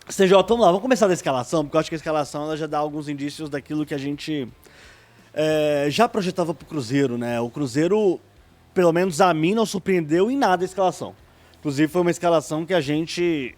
CJ, vamos lá, vamos começar da escalação, porque eu acho que a escalação ela já dá alguns indícios daquilo que a gente já projetava pro Cruzeiro, né? O Cruzeiro, pelo menos a mim, não surpreendeu em nada a escalação. Inclusive, foi uma escalação que a gente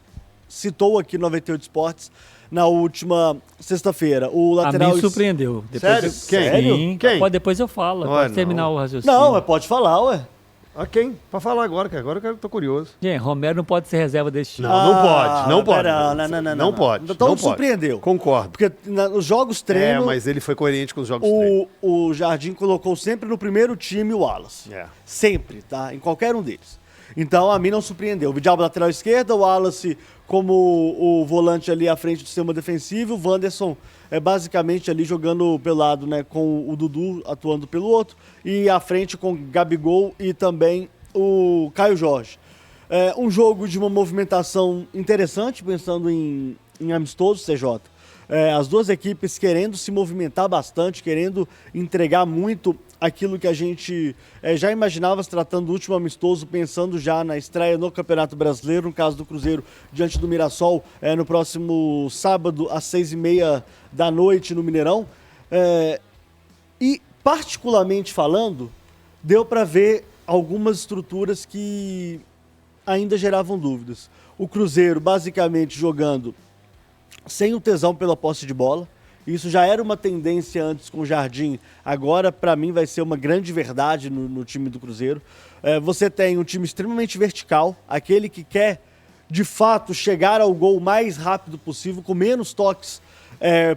citou aqui no 98 Esportes na última sexta-feira. O lateral... A mim surpreendeu. Sério? Sério? Sim. Quem? Depois eu falo, Ué, pode terminar não. o raciocínio. Não, mas pode falar, ué. A quem? Pra falar agora, que agora eu tô curioso. Gente, Romero não pode ser reserva desse time. Não pode, não pode. Pera, não pode. Então não pode. surpreendeu. Concordo. Porque nos jogos treino, Mas ele foi coerente com os jogos treino. o Jardim colocou sempre no primeiro time o Wallace. É. Sempre, tá? Em qualquer um deles. Então, a mim não surpreendeu. O Vidal lateral esquerda, o Wallace como o volante ali à frente do sistema defensivo, o Wanderson basicamente ali jogando pelo lado, né, com o Dudu atuando pelo outro, e à frente com Gabigol e também o Caio Jorge. Um jogo de uma movimentação interessante, pensando em amistoso, CJ. As duas equipes querendo se movimentar bastante, querendo entregar muito aquilo que a gente já imaginava se tratando do último amistoso, pensando já na estreia no Campeonato Brasileiro, no caso do Cruzeiro, diante do Mirassol, no próximo sábado, às 6h30 da noite, no Mineirão. E, particularmente falando, deu para ver algumas estruturas que ainda geravam dúvidas. O Cruzeiro, basicamente, jogando sem o tesão pela posse de bola. Isso já era uma tendência antes com o Jardim. Agora, para mim, vai ser uma grande verdade no time do Cruzeiro. Você tem um time extremamente vertical, aquele que quer, de fato, chegar ao gol o mais rápido possível, com menos toques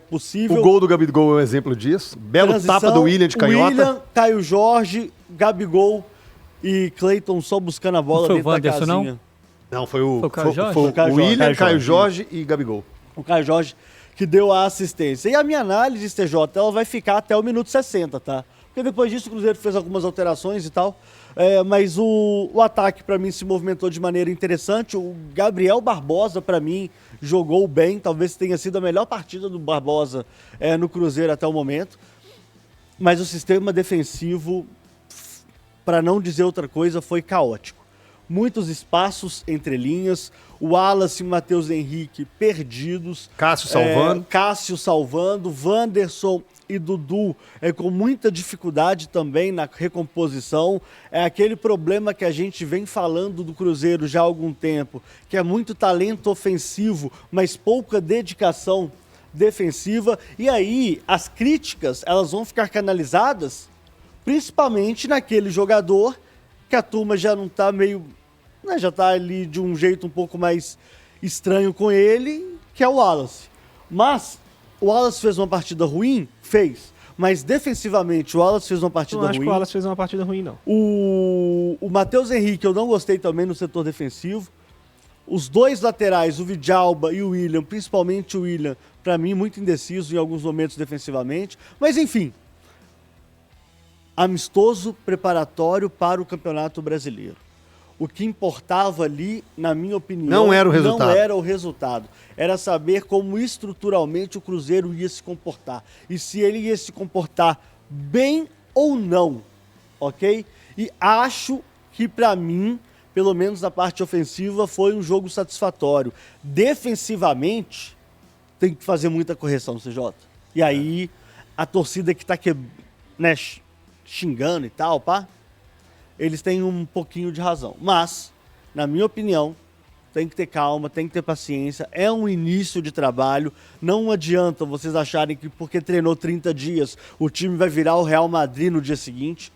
possível. O gol do Gabigol é um exemplo disso. Belo Transição, tapa do William de canhota. William, Caio Jorge, Gabigol e Cleiton só buscando a bola Não foi dentro o da Wanderson, não? casinha. Não, foi o Caio Jorge? foi o Caio Jorge. William, Caio Caio Jorge. Jorge e Gabigol. O Caio Jorge que deu a assistência. E a minha análise, TJ, ela vai ficar até o minuto 60, tá? Porque depois disso o Cruzeiro fez algumas alterações e tal. Mas o ataque, para mim, se movimentou de maneira interessante. O Gabriel Barbosa, para mim, jogou bem. Talvez tenha sido a melhor partida do Barbosa no Cruzeiro até o momento. Mas o sistema defensivo, para não dizer outra coisa, foi caótico. Muitos espaços entre linhas, o Wallace e o Matheus Henrique perdidos. Cássio salvando. Cássio salvando, Wanderson e Dudu com muita dificuldade também na recomposição. É aquele problema que a gente vem falando do Cruzeiro já há algum tempo, que é muito talento ofensivo, mas pouca dedicação defensiva. E aí as críticas elas vão ficar canalizadas principalmente naquele jogador que a turma já não tá meio... Né, já tá ali de um jeito um pouco mais estranho com ele, que é o Wallace. Mas o Wallace fez uma partida ruim? Fez. Mas defensivamente o Wallace fez uma partida ruim. Não acho que o Wallace fez uma partida ruim, não. O Matheus Henrique eu não gostei também no setor defensivo. Os dois laterais, o Vidalba e o William, principalmente o William, para mim muito indeciso em alguns momentos defensivamente. Mas enfim, amistoso preparatório para o Campeonato Brasileiro. O que importava ali, na minha opinião, Não era o resultado. Não era o resultado. Era saber como estruturalmente o Cruzeiro ia se comportar. E se ele ia se comportar bem ou não, ok? E acho que, para mim, pelo menos na parte ofensiva, foi um jogo satisfatório. Defensivamente, tem que fazer muita correção, CJ. E aí, a torcida que tá xingando e tal, pá, eles têm um pouquinho de razão. Mas, na minha opinião, tem que ter calma, tem que ter paciência. É um início de trabalho. Não adianta vocês acharem que porque treinou 30 dias, o time vai virar o Real Madrid no dia seguinte.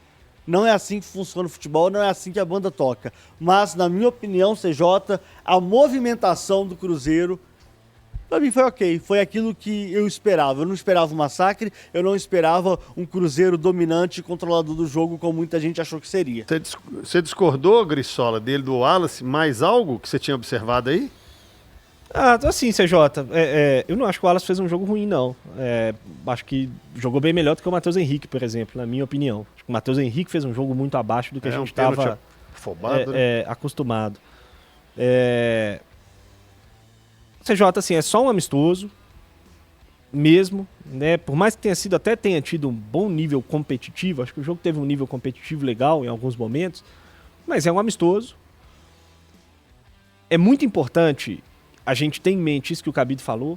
Não é assim que funciona o futebol, não é assim que a banda toca. Mas, na minha opinião, CJ, a movimentação do Cruzeiro, pra mim foi ok, foi aquilo que eu esperava. Eu não esperava um massacre, eu não esperava um Cruzeiro dominante e controlador do jogo, como muita gente achou que seria. Você discordou, Grissola, dele do Wallace? Mais algo que você tinha observado aí? Assim, CJ, eu não acho que o Wallace fez um jogo ruim, não. Acho que jogou bem melhor do que o Matheus Henrique, por exemplo, na minha opinião. Acho que o Matheus Henrique fez um jogo muito abaixo do que a gente estava acostumado. CJ, assim, é só um amistoso, mesmo, né? Por mais que tenha tido um bom nível competitivo, acho que o jogo teve um nível competitivo legal em alguns momentos, mas é um amistoso. É muito importante a gente tem em mente isso que o Cabide falou.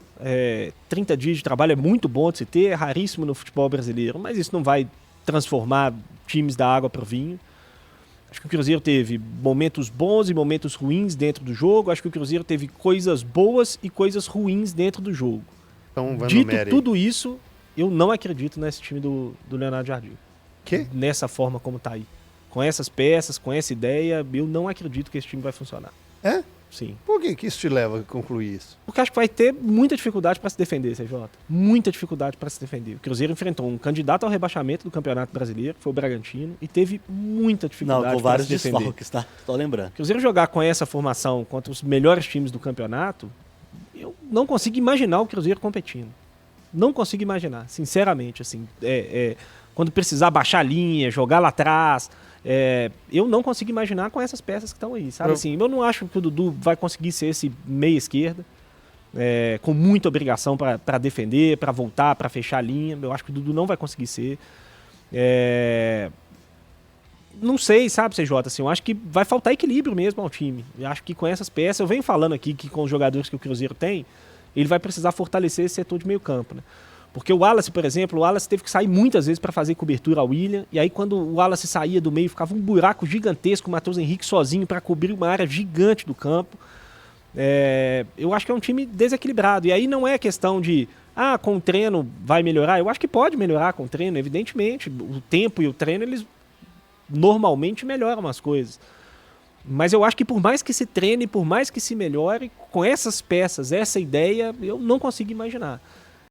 30 dias de trabalho é muito bom de se ter, é raríssimo no futebol brasileiro, mas isso não vai transformar times da água para o vinho. Acho que o Cruzeiro teve momentos bons e momentos ruins dentro do jogo. Acho que o Cruzeiro teve coisas boas e coisas ruins dentro do jogo. Então, Dito tudo isso, eu não acredito nesse time do Leonardo Jardim. Quê? Nessa forma como tá aí. Com essas peças, com essa ideia, eu não acredito que esse time vai funcionar. É? Sim. Por que isso te leva a concluir isso? Porque acho que vai ter muita dificuldade para se defender, CJ. Muita dificuldade para se defender. O Cruzeiro enfrentou um candidato ao rebaixamento do Campeonato Brasileiro, que foi o Bragantino, e teve muita Não, dificuldade com para vários se defender. desfalques, tá? Tô lembrando. O Cruzeiro jogar com essa formação contra os melhores times do campeonato, eu não consigo imaginar o Cruzeiro competindo. Não consigo imaginar, sinceramente. Assim, quando precisar baixar a linha, jogar lá atrás, eu não consigo imaginar com essas peças que estão aí, sabe? Assim, eu não acho que o Dudu vai conseguir ser esse meia esquerda, com muita obrigação para defender, para voltar, para fechar a linha. Eu acho que o Dudu não vai conseguir ser. Não sei, sabe, CJ? Assim, eu acho que vai faltar equilíbrio mesmo ao time. Eu acho que com essas peças, eu venho falando aqui que com os jogadores que o Cruzeiro tem, ele vai precisar fortalecer esse setor de meio campo, né? Porque o Wallace, por exemplo, o Wallace teve que sair muitas vezes para fazer cobertura ao William, e aí quando o Wallace saía do meio, ficava um buraco gigantesco, o Matheus Henrique sozinho para cobrir uma área gigante do campo. Eu acho que é um time desequilibrado, e aí não é questão de, com o treino vai melhorar. Eu acho que pode melhorar com o treino, evidentemente. O tempo e o treino, eles normalmente melhoram as coisas. Mas eu acho que por mais que se treine, por mais que se melhore, com essas peças, essa ideia, eu não consigo imaginar.